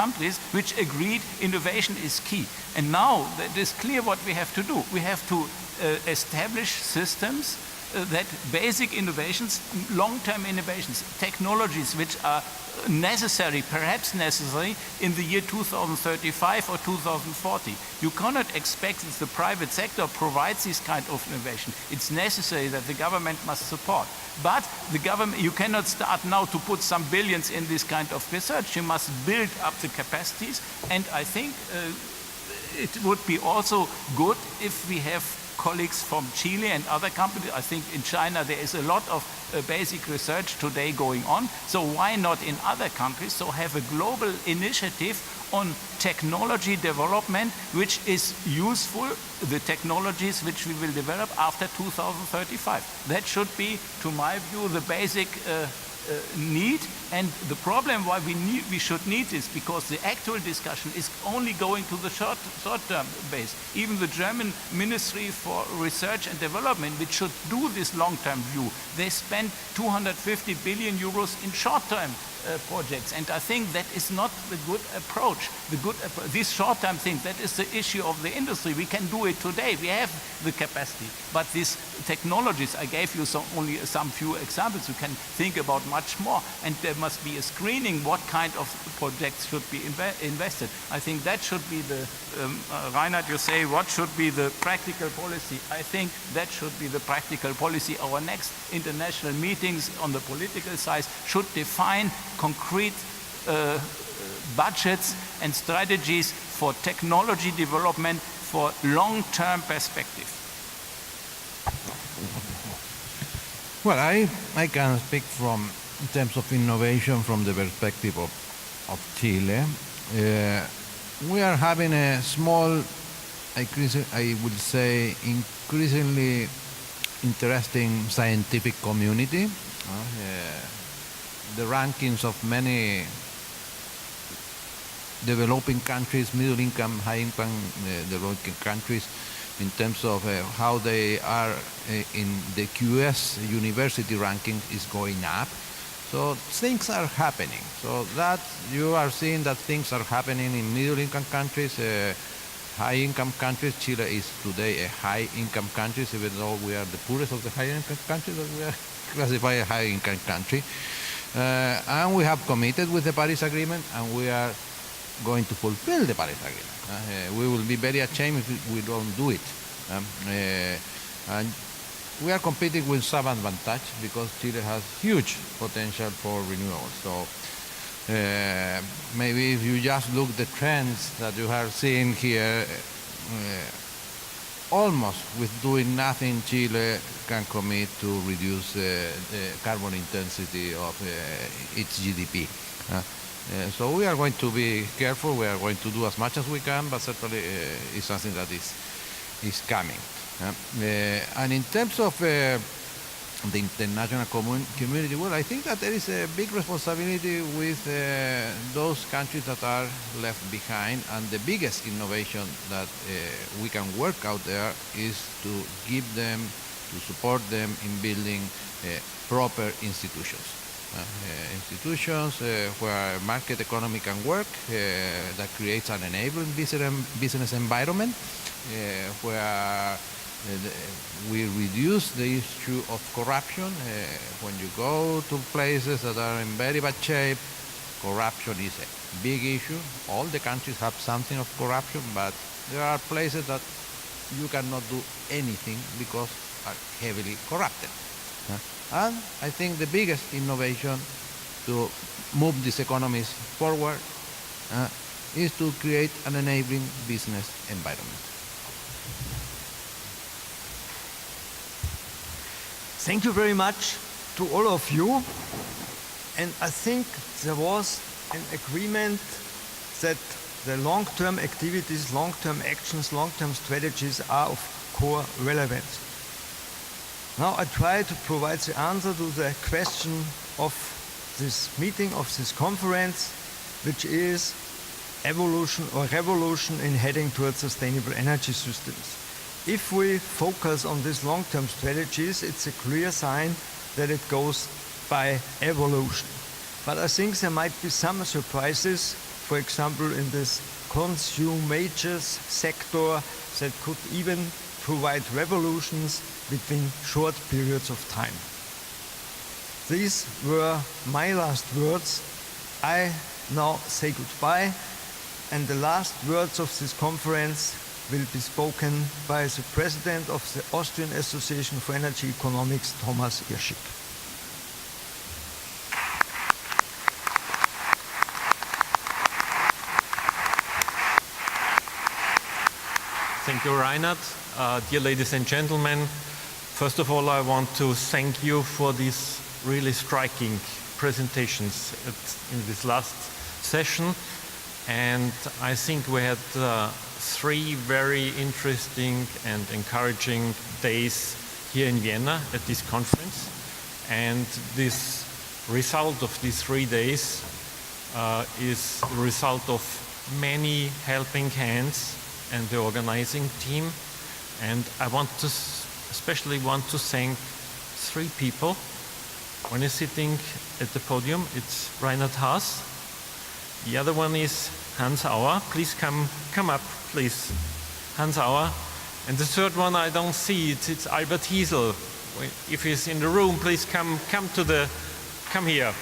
countries which agreed innovation is key. And now it is clear what we have to do. We have to establish systems that basic innovations, long-term innovations, technologies which are necessary, perhaps necessary, in the year 2035 or 2040. You cannot expect that the private sector provides this kind of innovation. It's necessary that the government must support. But the government, you cannot start now to put some billions in this kind of research. You must build up the capacities, and I think it would be also good if we have colleagues from Chile and other companies. I think in China there is a lot of basic research today going on. So why not in other countries? So have a global initiative on technology development which is useful, the technologies which we will develop after 2035. That should be, to my view, the basic need. And the problem why we should need this, because the actual discussion is only going to the short-term base. Even the German Ministry for Research and Development, which should do this long-term view, they spend 250 billion euros in short-term projects, and I think that is not the good approach. These short-term things, that is the issue of the industry. We can do it today. We have the capacity, but these technologies, I gave you only some few examples. You can think about much more, and there must be a screening what kind of projects should be invested. I think that should be the, Reinhard, you say what should be the practical policy. I think that should be the practical policy. Our next international meetings on the political side should define concrete budgets and strategies for technology development for long-term perspective. Well, I can speak from, in terms of innovation, from the perspective of Chile. We are having a small, I would say, increasingly interesting scientific community. The rankings of many developing countries, middle income, high income developing countries, in terms of how they are in the QS university ranking is going up. So things are happening. So that you are seeing that things are happening in middle income countries, high income countries. Chile is today a high income country, even though we are the poorest of the high income countries, but we are classified a high income country. And we have committed with the Paris Agreement, and we are going to fulfill the Paris Agreement. We will be very ashamed if we don't do it. And we are competing with some advantage because Chile has huge potential for renewables. So maybe if you just look the trends that you are seeing here, almost with doing nothing, Chile can commit to reduce the carbon intensity of its GDP. So we are going to be careful. We are going to do as much as we can, but certainly it's something that is coming. And in terms of the international community, well, I think that there is a big responsibility with those countries that are left behind, and the biggest innovation that we can work out there is to give them, to support them in building proper institutions. Institutions where market economy can work, that creates an enabling business environment, where we reduce the issue of corruption. When you go to places that are in very bad shape, corruption is a big issue. All the countries have something of corruption, but there are places that you cannot do anything because are heavily corrupted. And I think the biggest innovation to move these economies forward is to create an enabling business environment. Thank you very much to all of you. And I think there was an agreement that the long-term activities, long-term actions, long-term strategies are of core relevance. Now I try to provide the answer to the question of this meeting, of this conference, which is evolution or revolution in heading towards sustainable energy systems. If we focus on these long-term strategies, it's a clear sign that it goes by evolution. But I think there might be some surprises for example, in this consumages sector that could even provide revolutions within short periods of time. These were my last words. I now say goodbye, and the last words of this conference will be spoken by the President of the Austrian Association for Energy Economics, Thomas Irschig. Thank you, Reinhard. Dear ladies and gentlemen, first of all, I want to thank you for these really striking presentations in this last session. And I think we had 3 very interesting and encouraging days here in Vienna at this conference. And this result of these 3 days is the result of many helping hands and the organizing team. And I especially want to thank 3 people. One is sitting at the podium, it's Reinhard Haas. The other one is Hans Auer. Please come up, please. Hans Auer. And the third one I don't see, it's Albert Hiesel. If he's in the room, please come here.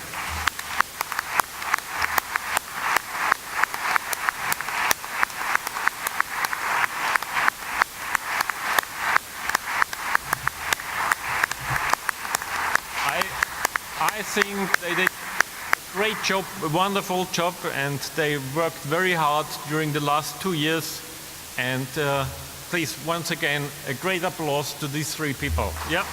I think they did a great job, a wonderful job, and they worked very hard during the last 2 years. And please, once again, a great applause to these 3 people. Yeah.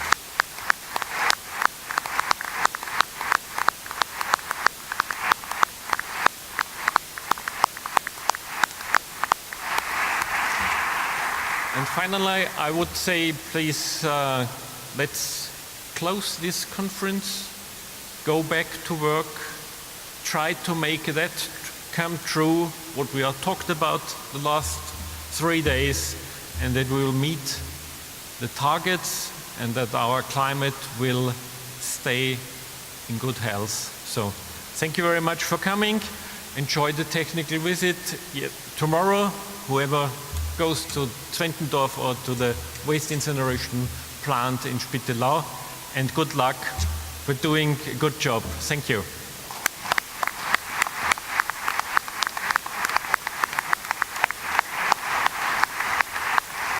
And finally, I would say, please, let's close this conference. Go back to work, try to make that come true, what we have talked about the last 3 days, and that we will meet the targets and that our climate will stay in good health. So thank you very much for coming. Enjoy the technical visit. Tomorrow, whoever goes to Zwentendorf or to the waste incineration plant in Spittelau, and good luck for doing a good job. Thank you.